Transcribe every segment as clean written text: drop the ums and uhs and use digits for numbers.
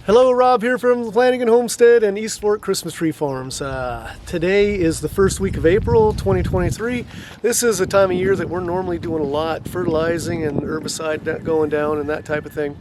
Hello, Rob here from Flanagan Homestead and East Fork Christmas Tree Farms. Today is the first week of April 2023. This is a time of year that we're normally doing a lot, fertilizing and herbicide going down and that type of thing.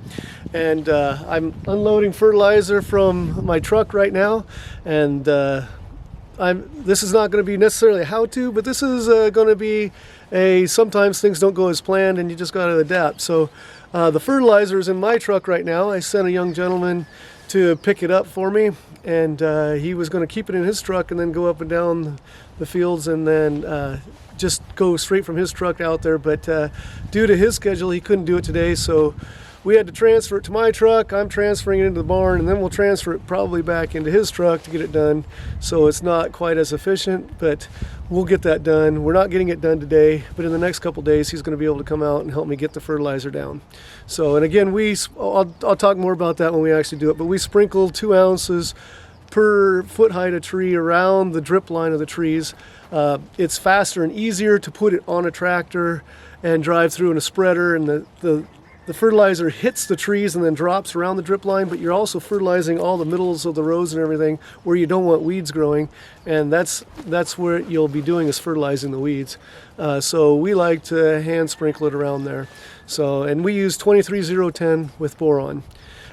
And I'm unloading fertilizer from my truck right now, and this is not going to be necessarily a how-to, but this is going to be sometimes things don't go as planned and you just got to adapt. So the fertilizer is in my truck right now. I sent a young gentleman to pick it up for me, and he was going to keep it in his truck and then go up and down the fields and then just go straight from his truck out there. But due to his schedule, he couldn't do it today, so we had to transfer it to my truck. I'm transferring it into the barn, and then we'll transfer it probably back into his truck to get it done. So it's not quite as efficient, but we'll get that done. We're not getting it done today, but in the next couple days, he's going to be able to come out and help me get the fertilizer down. So, and again, I'll talk more about that when we actually do it, but we sprinkle 2 ounces per foot height of tree around the drip line of the trees. It's faster and easier to put it on a tractor and drive through in a spreader, and the fertilizer hits the trees and then drops around the drip line, but you're also fertilizing all the middles of the rows and everything where you don't want weeds growing, and that's where you'll be doing is fertilizing the weeds. So we like to hand sprinkle it around there. So, and we use 23010 with boron.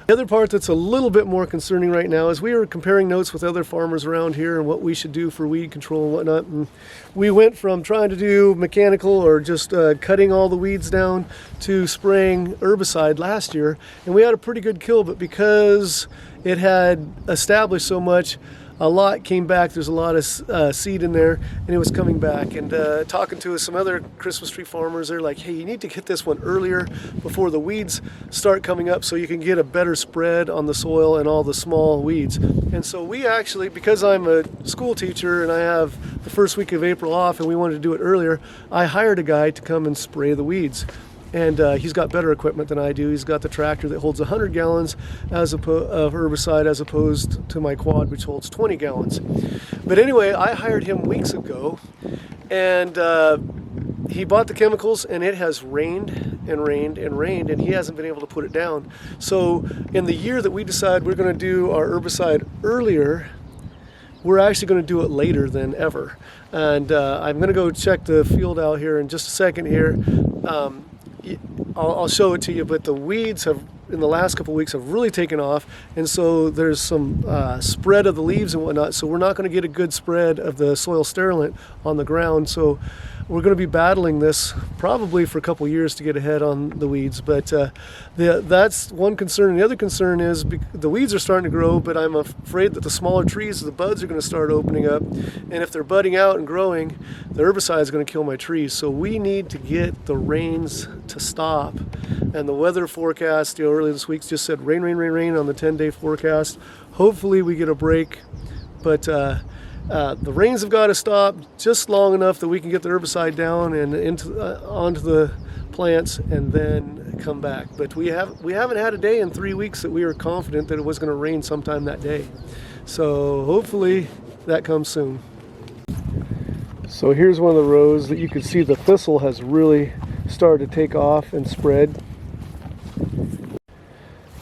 The other part that's a little bit more concerning right now is we were comparing notes with other farmers around here and what we should do for weed control and whatnot. And we went from trying to do mechanical or just cutting all the weeds down to spraying herbicide last year. And we had a pretty good kill, but because it had established so much, a lot came back. There's a lot of seed in there, and it was coming back. And talking to some other Christmas tree farmers, they're like, hey, you need to get this one earlier before the weeds start coming up so you can get a better spread on the soil and all the small weeds. And so we actually, because I'm a school teacher and I have the first week of April off and we wanted to do it earlier, I hired a guy to come and spray the weeds. And he's got better equipment than I do. He's got the tractor that holds 100 gallons of herbicide as opposed to my quad, which holds 20 gallons. But anyway, I hired him weeks ago, and he bought the chemicals, and it has rained and rained and rained, and he hasn't been able to put it down. So in the year that we decide we're going to do our herbicide earlier, we're actually going to do it later than ever. And I'm going to go check the field out here in just a second here. I'll show it to you, but the weeds have, in the last couple of weeks, have really taken off, and so there's some spread of the leaves and whatnot, so we're not going to get a good spread of the soil sterilant on the ground. So we're going to be battling this probably for a couple of years to get ahead on the weeds. But that's one concern. And the other concern is the weeds are starting to grow, but I'm afraid that the smaller trees, the buds are going to start opening up, and if they're budding out and growing, the herbicide is going to kill my trees. So we need to get the rains to stop. And the weather forecast earlier this week just said rain, rain, rain, rain on the 10-day forecast. Hopefully we get a break, but the rains have got to stop just long enough that we can get the herbicide down and onto the plants and then come back. But we haven't had a day in 3 weeks that we were confident that it was going to rain sometime that day. So hopefully that comes soon. So here's one of the rows that you can see the thistle has really started to take off and spread.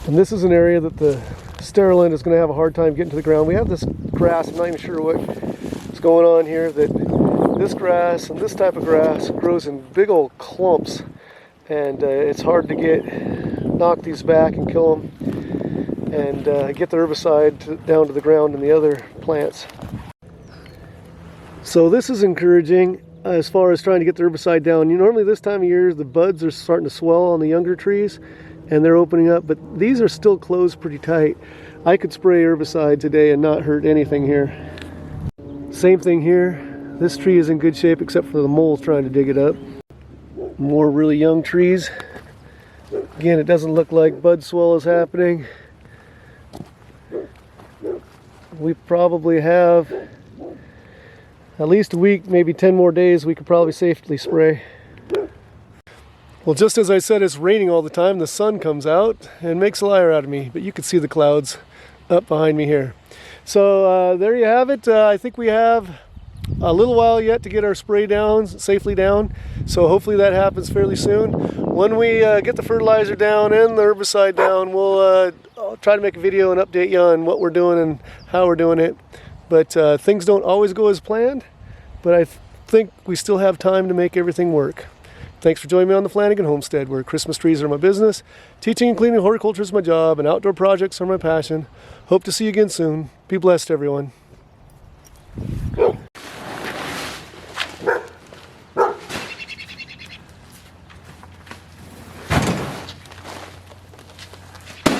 And this is an area that the sterilant is going to have a hard time getting to the ground. We have this grass, I'm not even sure what's going on here, that this grass and this type of grass grows in big old clumps, and it's hard to knock these back and kill them and get the herbicide down to the ground and the other plants. So this is encouraging as far as trying to get the herbicide down. Normally this time of year the buds are starting to swell on the younger trees and they're opening up, but these are still closed pretty tight. I could spray herbicide today and not hurt anything here. Same thing here. This tree is in good shape except for the moles trying to dig it up. More really young trees. Again, it doesn't look like bud swell is happening. We probably have at least a week, maybe 10 more days we could probably safely spray. Well, just as I said, it's raining all the time. The sun comes out and makes a liar out of me, but you can see the clouds up behind me here. So there you have it. I think we have a little while yet to get our spray down safely down, so hopefully that happens fairly soon. When we get the fertilizer down and the herbicide down, we'll I'll try to make a video and update you on what we're doing and how we're doing it. But things don't always go as planned, but I think we still have time to make everything work. Thanks for joining me on the Flanagan Homestead, where Christmas trees are my business, teaching and cleaning horticulture is my job, and outdoor projects are my passion. Hope to see you again soon. Be blessed, everyone.